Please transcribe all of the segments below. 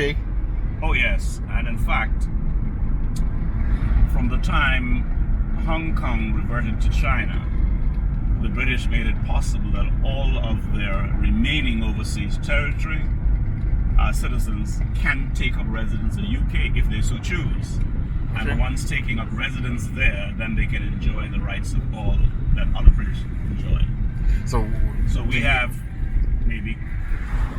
UK? Oh yes, and in fact, from the time Hong Kong reverted to China, the British made it possible that all of their remaining overseas territory citizens can take up residence in the UK if they so choose. Okay. And once taking up residence there, then they can enjoy the rights of all that other British enjoy. So we have maybe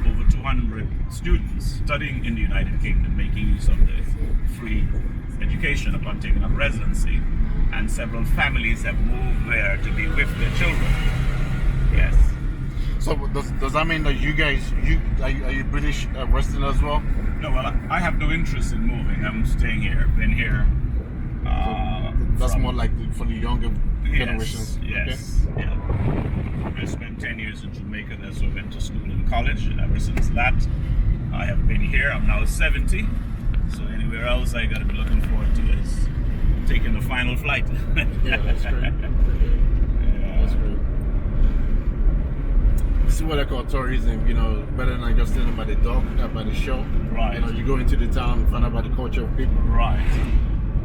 over 200 students studying in the United Kingdom, making use of the free education upon taking up residency, and several families have moved there to be with their children. Yes. So does that mean that you guys, are you British resident as well? No, well, I have no interest in moving. I'm staying here. Been here. That's more like for the younger generations. Yes. Okay. Yeah. I spent 10 years in Jamaica. That's where I went to school and college. Ever since that, I have been here. I'm now 70. So anywhere else I got to be looking forward to is taking the final flight. Yeah, that's great. Yeah. That's great. This is what I call tourism, better than just standing by the dock, by the shore. Right. You go into the town, find out about the culture of people. Right.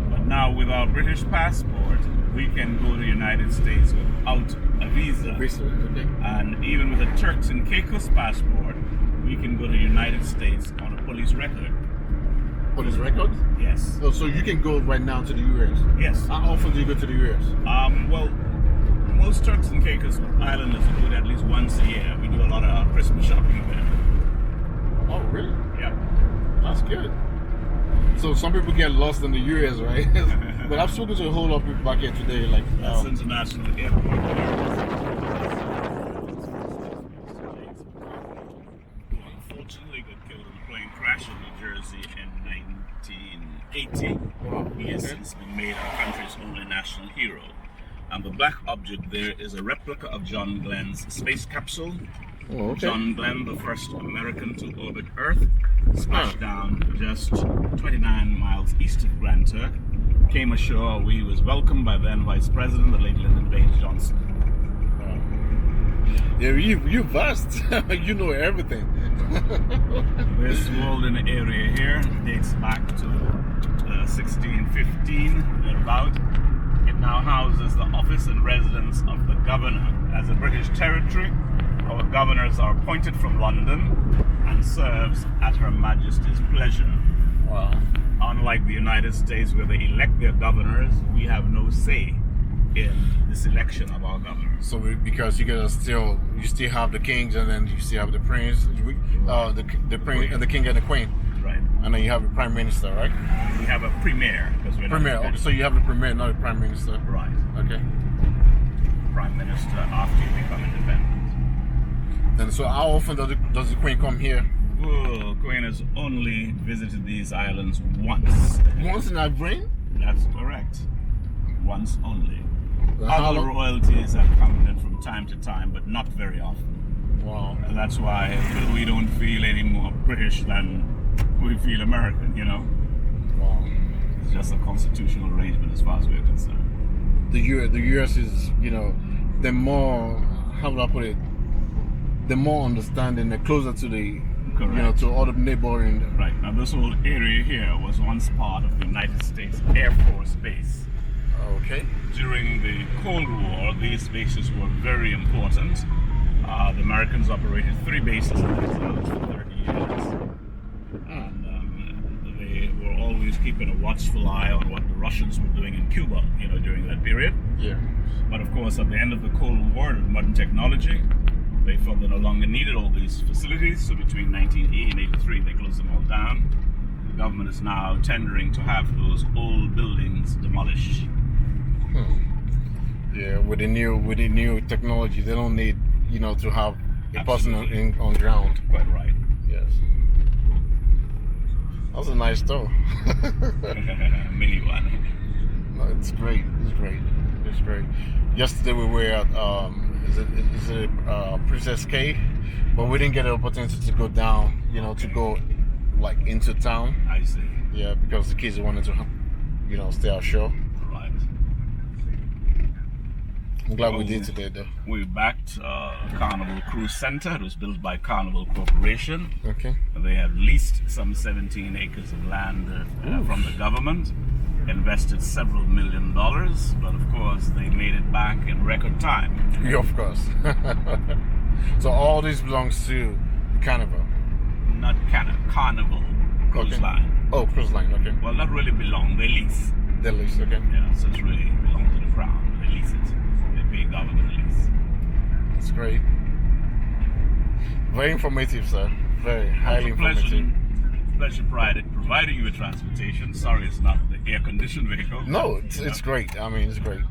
But now with our British passport, we can go to the United States without a visa. Okay. And even with a Turks and Caicos passport, we can go to the United States on a police record. Police record? Yes. Oh, so you can go right now to the US? Yes. How often do you go to the US? Well, most Turks and Caicos Islanders do it at least once a year. We do a lot of Christmas shopping there. Oh, really? Yeah. That's good. So some people get lost in the US, right? But I've spoken to a whole lot of people back here today. That's international airport. Unfortunately, got killed in a plane crash in New Jersey in 1980. Wow. He has since been made our country's only national hero. And the black object there is a replica of John Glenn's space capsule. Oh, okay. John Glenn, the first American to orbit Earth, splashed down just 29 miles east of Grand Turk. Came ashore. We was welcomed by then Vice President, the late Lyndon Baines Johnson. Yeah, you're vast. You know everything. This walled-in area here dates back to 1615, about. It now houses the office and residence of the governor. As a British territory, our governors are appointed from London and serves at Her Majesty's pleasure. Wow. Unlike the United States, where they elect their governors, we have no say in the selection of our governors. So because you still have the kings, and then you still have the prince, the prince and the king and the queen. Right. And then you have a prime minister, right? We have a premier because we're premier. Okay, so you have a premier, not a prime minister. Right. Okay. Prime minister after you become independent. Then, so how often does the queen come here? Oh, Queen has only visited these islands once. Once in her reign? That's correct. Once only. How Other long? royalties have come in from time to time, but not very often. Wow. And that's why we don't feel any more British than we feel American, Wow. It's just a constitutional arrangement as far as we're concerned. The US is, the more, how would I put it? The more understanding, the closer to the, Correct. to all the neighboring. Right. Now this whole area here was once part of the United States Air Force Base. Okay. During the Cold War, these bases were very important. The Americans operated 3 bases in these islands for 30 years. And they were always keeping a watchful eye on what the Russians were doing in Cuba, during that period. Yeah. But of course, at the end of the Cold War, with modern technology, they felt they no longer needed all these facilities. So between 1980 and 83, they closed them all down. The government is now tendering to have those old buildings demolished. Yeah, with the new technology, they don't need to have a person on ground. Quite right. Yes. That was a nice store. Mini one. No, it's great. It's great. Yesterday we were at is it Princess Cay, but we didn't get the opportunity to go down. To go into town. I see. Yeah, because the kids wanted to, stay ashore. Right. I'm glad we did today, though. We backed Carnival Cruise Center. It was built by Carnival Corporation. Okay. They have leased some 17 acres of land from the government, invested several $1 million, but of course they made it back in record time. Yeah, of course. So all this belongs to the Carnival? Not Carnival Cruise Line. Oh, cruise line, okay. Well, not really belong. They lease. They lease, okay. Yeah, so it's really belong to the Crown. They lease it. They pay government lease. That's great. Very informative, sir. Very highly informative. Pleasure providing you with transportation. Sorry, it's not the air-conditioned vehicle. No, it's great. I mean, it's great.